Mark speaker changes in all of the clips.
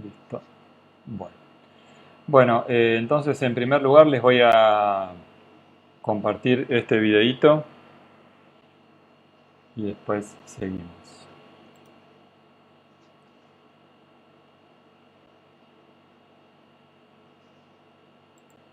Speaker 1: Listo. Bueno, entonces en primer lugar les voy a compartir este videíto y después seguimos.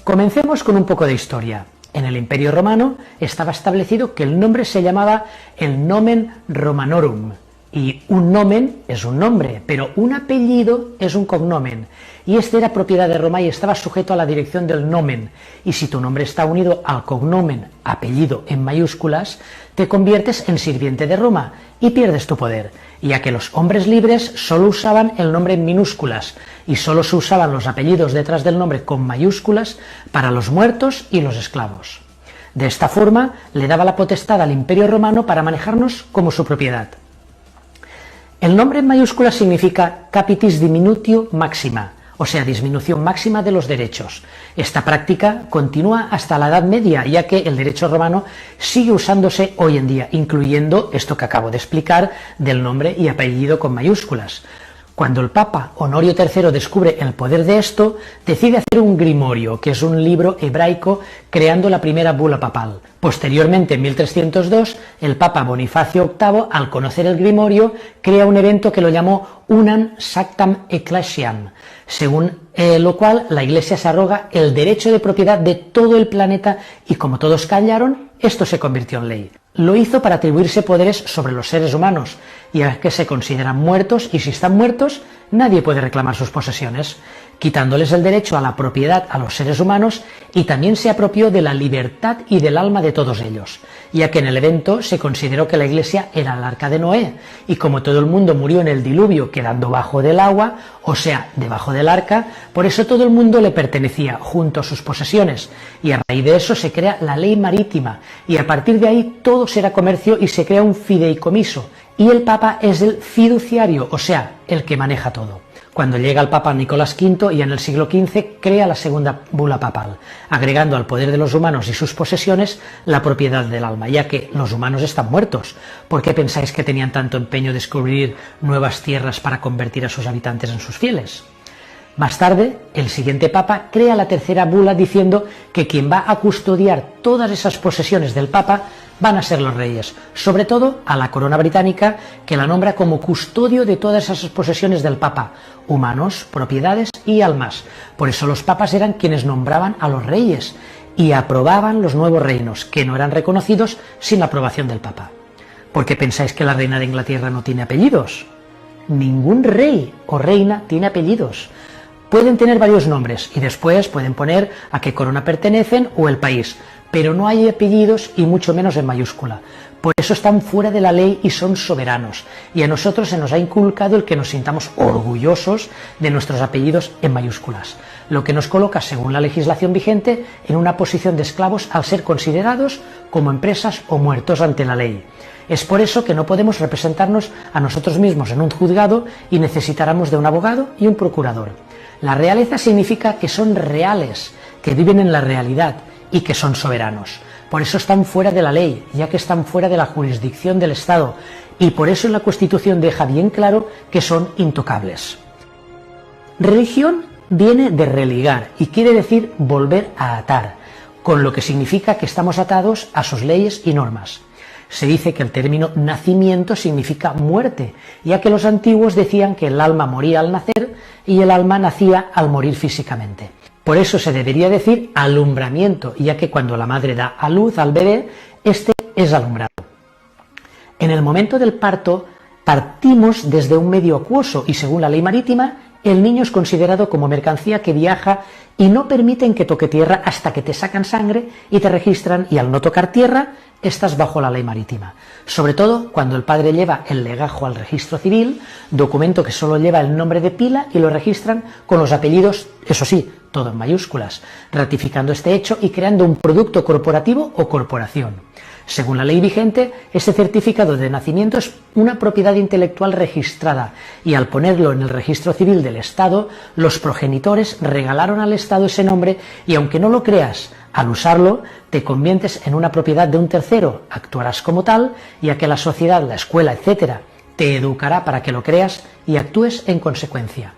Speaker 2: Comencemos con un poco de historia. En el Imperio Romano estaba establecido que el nombre se llamaba el nomen Romanorum, y un nomen es un nombre, pero un apellido es un cognomen, y este era propiedad de Roma y estaba sujeto a la dirección del nomen, y si tu nombre está unido al cognomen, apellido en mayúsculas, te conviertes en sirviente de Roma y pierdes tu poder, ya que los hombres libres solo usaban el nombre en minúsculas y solo se usaban los apellidos detrás del nombre con mayúsculas para los muertos y los esclavos. De esta forma le daba la potestad al Imperio Romano para manejarnos como su propiedad. El nombre en mayúsculas significa capitis diminutio maxima, o sea, disminución máxima de los derechos. Esta práctica continúa hasta la Edad Media, ya que el derecho romano sigue usándose hoy en día, incluyendo esto que acabo de explicar del nombre y apellido con mayúsculas. Cuando el Papa Honorio III descubre el poder de esto, decide hacer un grimorio, que es un libro hebraico, creando la primera bula papal. Posteriormente, en 1302, el Papa Bonifacio VIII, al conocer el grimorio, crea un evento que lo llamó Unam Sanctam Ecclesiam, según lo cual la Iglesia se arroga el derecho de propiedad de todo el planeta y como todos callaron, esto se convirtió en ley. Lo hizo para atribuirse poderes sobre los seres humanos, ya que se consideran muertos y si están muertos nadie puede reclamar sus posesiones, quitándoles el derecho a la propiedad a los seres humanos, y también se apropió de la libertad y del alma de todos ellos, ya que en el evento se consideró que la Iglesia era el arca de Noé, y como todo el mundo murió en el diluvio quedando bajo del agua, o sea, debajo del arca, por eso todo el mundo le pertenecía junto a sus posesiones, y a raíz de eso se crea la ley marítima, y a partir de ahí todo será comercio y se crea un fideicomiso, y el Papa es el fiduciario, o sea, el que maneja todo. Cuando llega el Papa Nicolás V y en el siglo XV crea la segunda bula papal, agregando al poder de los humanos y sus posesiones la propiedad del alma, ya que los humanos están muertos. ¿Por qué pensáis que tenían tanto empeño en descubrir nuevas tierras para convertir a sus habitantes en sus fieles? Más tarde, el siguiente Papa crea la tercera bula diciendo que quien va a custodiar todas esas posesiones del Papa van a ser los reyes, sobre todo a la corona británica, que la nombra como custodio de todas esas posesiones del Papa, humanos, propiedades y almas. Por eso los papas eran quienes nombraban a los reyes y aprobaban los nuevos reinos, que no eran reconocidos sin la aprobación del Papa. ¿Por qué pensáis que la reina de Inglaterra no tiene apellidos? Ningún rey o reina tiene apellidos. Pueden tener varios nombres y después pueden poner a qué corona pertenecen o el país, pero no hay apellidos y mucho menos en mayúscula. Por eso están fuera de la ley y son soberanos. Y a nosotros se nos ha inculcado el que nos sintamos orgullosos de nuestros apellidos en mayúsculas, lo que nos coloca, según la legislación vigente, en una posición de esclavos al ser considerados como empresas o muertos ante la ley. Es por eso que no podemos representarnos a nosotros mismos en un juzgado y necesitáramos de un abogado y un procurador. La realeza significa que son reales, que viven en la realidad y que son soberanos. Por eso están fuera de la ley, ya que están fuera de la jurisdicción del Estado, y por eso la Constitución deja bien claro que son intocables. Religión viene de religar y quiere decir volver a atar, con lo que significa que estamos atados a sus leyes y normas. Se dice que el término nacimiento significa muerte, ya que los antiguos decían que el alma moría al nacer y el alma nacía al morir físicamente. Por eso se debería decir alumbramiento, ya que cuando la madre da a luz al bebé, este es alumbrado. En el momento del parto, partimos desde un medio acuoso y según la ley marítima, el niño es considerado como mercancía que viaja y no permiten que toque tierra hasta que te sacan sangre y te registran, y al no tocar tierra estás bajo la ley marítima. Sobre todo cuando el padre lleva el legajo al registro civil, documento que solo lleva el nombre de pila, y lo registran con los apellidos, eso sí, todo en mayúsculas, ratificando este hecho y creando un producto corporativo o corporación. Según la ley vigente, ese certificado de nacimiento es una propiedad intelectual registrada y al ponerlo en el registro civil del Estado, los progenitores regalaron al Estado ese nombre y aunque no lo creas, al usarlo te conviertes en una propiedad de un tercero, actuarás como tal, ya que la sociedad, la escuela, etc., te educará para que lo creas y actúes en consecuencia.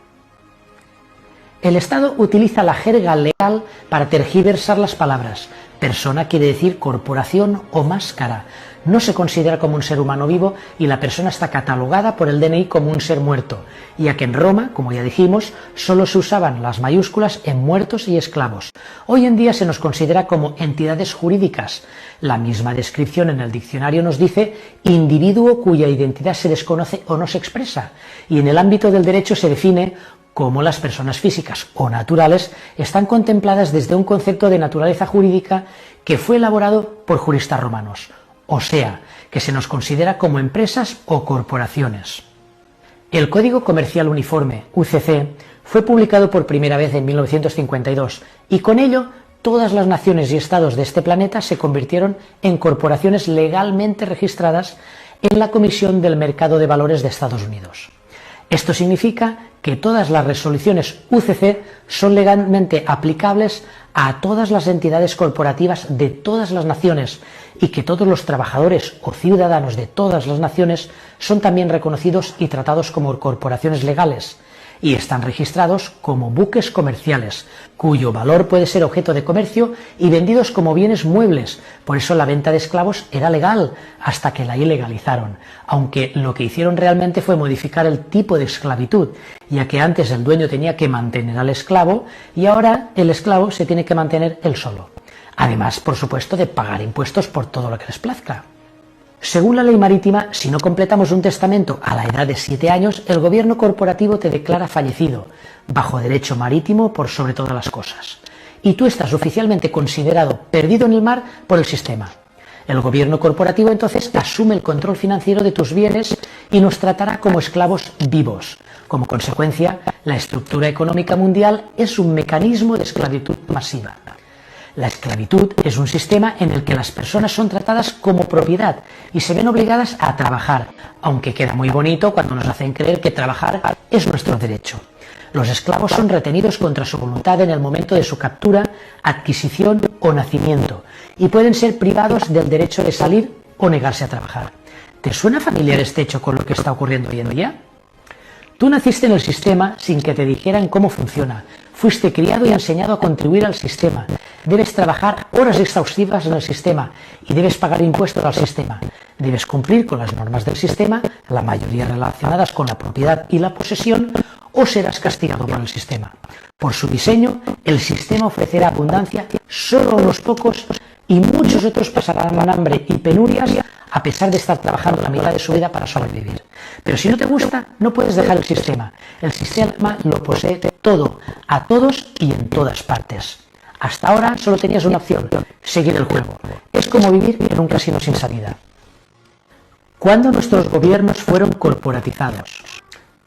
Speaker 2: El Estado utiliza la jerga legal para tergiversar las palabras. Persona quiere decir corporación o máscara. No se considera como un ser humano vivo y la persona está catalogada por el DNI como un ser muerto, ya que en Roma, como ya dijimos, solo se usaban las mayúsculas en muertos y esclavos. Hoy en día se nos considera como entidades jurídicas. La misma descripción en el diccionario nos dice individuo cuya identidad se desconoce o no se expresa, y en el ámbito del derecho se define como las personas físicas o naturales están contempladas desde un concepto de naturaleza jurídica que fue elaborado por juristas romanos, o sea, que se nos considera como empresas o corporaciones. El Código Comercial Uniforme, UCC, fue publicado por primera vez en 1952 y con ello todas las naciones y estados de este planeta se convirtieron en corporaciones legalmente registradas en la Comisión del Mercado de Valores de Estados Unidos. Esto significa que todas las resoluciones UCC son legalmente aplicables a todas las entidades corporativas de todas las naciones y que todos los trabajadores o ciudadanos de todas las naciones son también reconocidos y tratados como corporaciones legales y están registrados como buques comerciales, cuyo valor puede ser objeto de comercio y vendidos como bienes muebles. Por eso la venta de esclavos era legal hasta que la ilegalizaron, aunque lo que hicieron realmente fue modificar el tipo de esclavitud, ya que antes el dueño tenía que mantener al esclavo y ahora el esclavo se tiene que mantener él solo. Además, por supuesto, de pagar impuestos por todo lo que les plazca. Según la ley marítima, si no completamos un testamento a la edad de 7 años, el gobierno corporativo te declara fallecido, bajo derecho marítimo por sobre todas las cosas. Y tú estás oficialmente considerado perdido en el mar por el sistema. El gobierno corporativo entonces asume el control financiero de tus bienes y nos tratará como esclavos vivos. Como consecuencia, la estructura económica mundial es un mecanismo de esclavitud masiva. La esclavitud es un sistema en el que las personas son tratadas como propiedad y se ven obligadas a trabajar, aunque queda muy bonito cuando nos hacen creer que trabajar es nuestro derecho. Los esclavos son retenidos contra su voluntad en el momento de su captura, adquisición o nacimiento y pueden ser privados del derecho de salir o negarse a trabajar. ¿Te suena familiar este hecho con lo que está ocurriendo hoy en día? Tú naciste en el sistema sin que te dijeran cómo funciona. Fuiste criado y enseñado a contribuir al sistema. Debes trabajar horas exhaustivas en el sistema y debes pagar impuestos al sistema. Debes cumplir con las normas del sistema, la mayoría relacionadas con la propiedad y la posesión, o serás castigado por el sistema. Por su diseño, el sistema ofrecerá abundancia solo a unos pocos y muchos otros pasarán hambre y penurias a pesar de estar trabajando la mitad de su vida para sobrevivir. Pero si no te gusta, no puedes dejar el sistema. El sistema lo posee todo, a todos y en todas partes. Hasta ahora solo tenías una opción, seguir el juego. Es como vivir en un casino sin salida. ¿Cuándo nuestros gobiernos fueron corporatizados?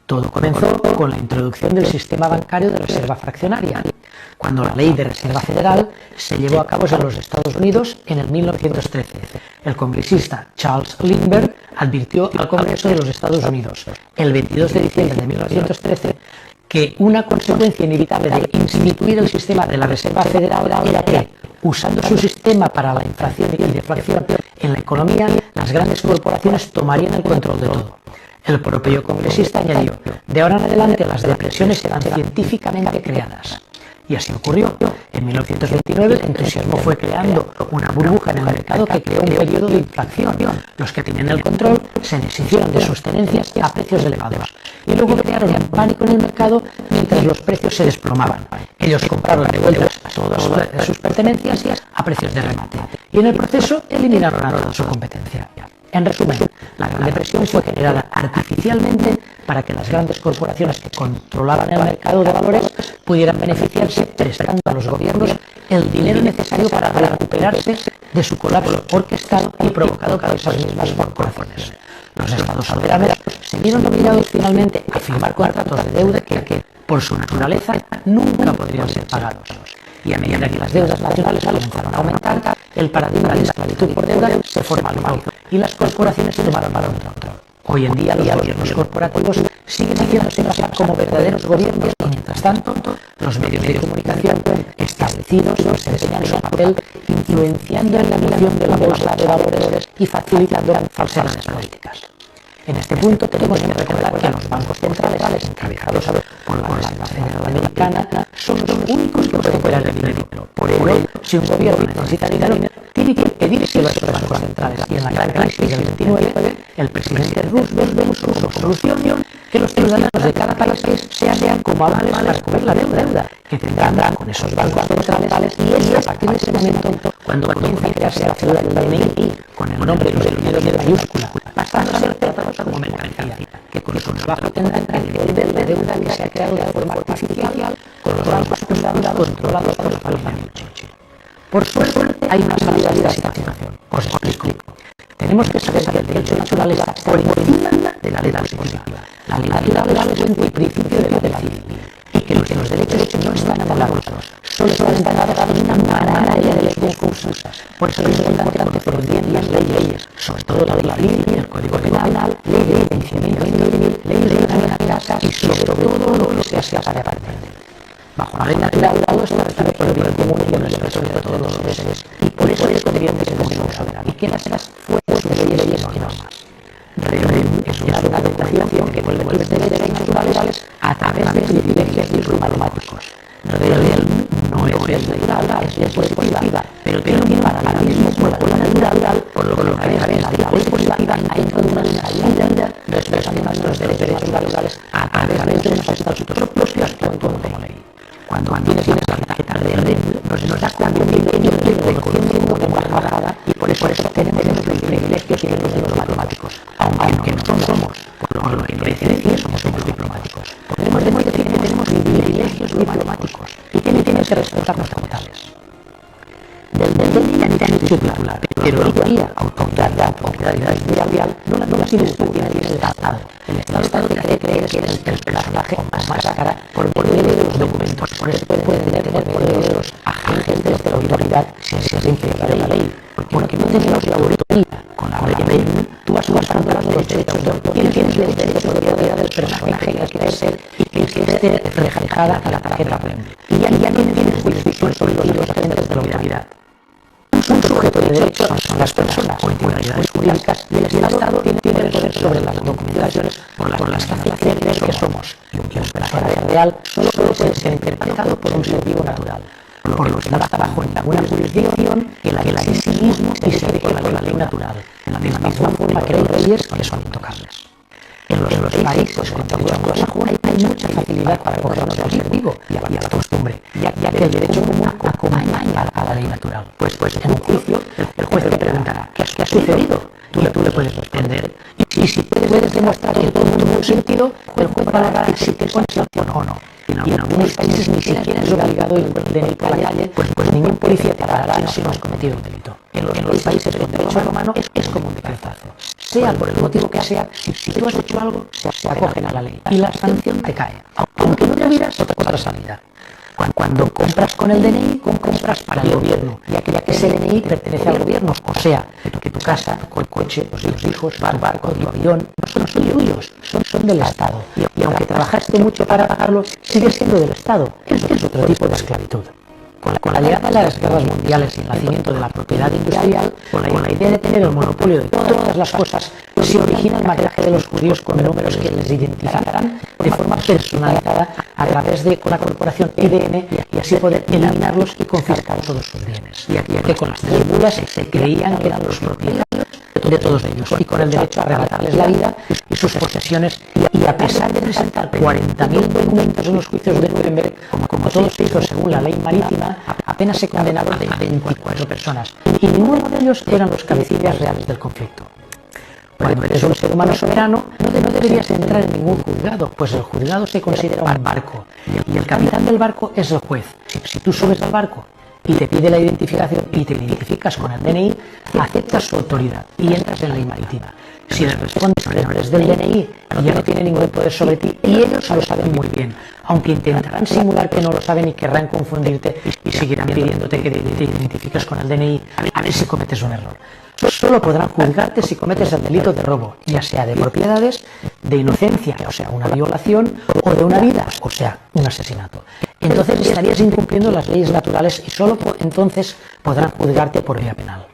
Speaker 2: Todo comenzó con la introducción del sistema bancario de reserva fraccionaria, cuando la Ley de Reserva Federal se llevó a cabo en los Estados Unidos en el 1913. El congresista Charles Lindbergh advirtió al Congreso de los Estados Unidos el 22 de diciembre de 1913 que una consecuencia inevitable de instituir el sistema de la Reserva Federal era que, usando su sistema para la inflación y deflación en la economía, las grandes corporaciones tomarían el control de todo. El propio congresista añadió, de ahora en adelante las depresiones serán científicamente creadas. Y así ocurrió. En 1929 el entusiasmo fue creando una burbuja en el mercado que creó un periodo de inflación. Los que tenían el control se deshicieron de sus tenencias a precios elevados y luego crearon un pánico en el mercado mientras los precios se desplomaban. Ellos compraron de vuelta todas sus pertenencias a precios de remate y en el proceso eliminaron a toda su competencia. En resumen, la Gran Depresión fue generada artificialmente para que las grandes corporaciones que controlaban el mercado de valores pudieran beneficiarse prestando a los gobiernos el dinero necesario para recuperarse de su colapso orquestado y provocado por esas mismas corporaciones. Los estados soberanos se vieron obligados finalmente a firmar contratos de deuda que, por su naturaleza, nunca podrían ser pagados. Y a medida que las deudas nacionales comenzaron a aumentar, el paradigma de esclavitud por deuda se formalizó y las corporaciones tomaron el control. Hoy en día los gobiernos corporativos siguen haciéndose pasar como verdaderos gobiernos y mientras tanto los medios de comunicación establecidos desempeñan su papel influenciando en la emisión de la bolsa de valores y facilitando falsedades políticas. En este punto tenemos que recordar que los bancos centrales encabezados por la Reserva Federal americana son los únicos que pueden crear el dinero. Por ello, si un gobierno necesita dinero, tiene que pedírselo a estos bancos centrales. Y en la gran crisis del 29, el presidente Roosevelt puso como solución que los ciudadanos de cada país sean como avales para cubrir la deuda que tendrán con esos bancos centrales, y es a partir de ese momento cuando comienza a crearse la figura del DNI con el nombre del dinero de mayúscula, pasando a ser tratados como mercancía, que con su trabajo tendrán que devolver la deuda que se ha creado de forma artificial con los bancos privados controlados por la familia Milch. Por suerte, hay una salida de esta situación. Os explico. Tenemos que saber que el derecho natural está por encima de la ley positiva. La ley natural es un principio de la civil, y que los derechos no están anulados, solo están dados en una maraña de leyes confusas. Por eso es importante conocer las leyes, sobre todo la ley civil, el Código Penal, ley de enjuiciamiento civil, ley de la casa y sobre todo lo que se hace aparte. Bajo la ley natural, todo está regido por el bien común y el respeto de todos los seres, y por eso es conviene que somos soberanos y que las fuerzas de leyes y normas. Es una regulación que vuelve los derechos naturales a través de privilegios diplomáticos. No es natural, es positiva, pero tiene un paralelismo con la natural, por lo que a través de la ley positiva hay una salida respetando nuestros derechos naturales a través de nuestros estatutos propios que actúan como ley. Cuando tienes la tarjeta verde, nos está convirtiendo en reconociendo como embajada, y por eso tenemos los privilegios que los diplomáticos, aunque no somos, por lo que parece decir, somos diplomáticos. Podemos decir que tenemos privilegios diplomáticos y que tienen que respetarnos como tales. Del DNI han hecho titular, pero hoy día autoridad mundial no la tienes tú, tienes el Estado. El Estado te cree que eres el personaje más cara por medio de los documentos. Por eso puede tener por medio de los agentes de la autoridad si se infringe la ley. Porque no tenemos la autoridad con la ley, tú vas pasando los derechos de autor. Tienes el derecho de propiedad del personaje que quieres ser y que esté reflejada a la tarjeta verde. Y ya tienes juicios prohibidos a agentes de la autoridad. Un sujeto de derecho son las personas o entidades jurídicas, y el Estado tiene el poder sobre las documentaciones por las que hace creer que somos. Y un personaje real solo puede ser interpretado por un ser vivo natural, por lo que no está bajo ninguna jurisdicción que la de sí mismo y se rige por la ley natural, de la misma forma que hay leyes que son intocables. En los países con cultura anglosajona hay mucha facilidad para cogernos al ser vivo y a la costumbre, ya que el derecho común acompaña a la ley natural. Pues en un juicio, el juez te preguntará, ¿qué ha sucedido? Tú le puedes responder, y si puedes demostrar que todo tiene un sentido, el juez valorará si te pones la opción o no. Y en algunos países ni siquiera es obligado ir por la calle, pues ningún policía te parará si no has cometido un delito. En los países con derecho romano es como un decretazo. Sea por el motivo que sea, si tú has hecho algo, se acogen a la ley y la sanción te cae. Aunque no te miras, otra salida. Cuando compras con el DNI, compras para el gobierno, ya que ese DNI pertenece al gobierno, o sea, que tu casa, el coche, los hijos, el barco, tu avión, no son tuyos, son del Estado. Y aunque trabajaste mucho para pagarlo, sigue siendo del Estado. Es otro tipo de esclavitud. Con la llegada de las guerras mundiales y el nacimiento de la propiedad industrial, con la idea de tener el monopolio de todas las cosas, se origina el maquillaje de los judíos con números que les identificarán de forma personalizada a través de la corporación IBM, y así poder eliminarlos y confiscar todos sus bienes. Ya que con las tribulaciones se creían que eran los propietarios de todos ellos, y con el derecho a arrebatarles la vida y sus posesiones, y a pesar de presentar 40.000 documentos en los juicios de Nuremberg, como todo se hizo según la ley marítima, apenas se condenaron a 24 personas, y ninguno de ellos eran los cabecillas reales del conflicto. Cuando eres un ser humano soberano, no deberías entrar en ningún juzgado, pues el juzgado se considera un barco, y el capitán del barco es el juez. Si tú subes al barco y te pide la identificación y te identificas con el DNI, aceptas su autoridad y entras en la ley marítima. Si les respondes que no eres del DNI, ya no tiene ningún poder sobre ti, y ellos lo saben muy bien, aunque intentarán simular que no lo saben y querrán confundirte y seguirán pidiéndote que te identifiques con el DNI a ver si cometes un error. Solo podrán juzgarte si cometes el delito de robo, ya sea de propiedades, de inocencia, o sea, una violación, o de una vida, o sea, un asesinato. Entonces estarías incumpliendo las leyes naturales y solo entonces podrán juzgarte por vía penal.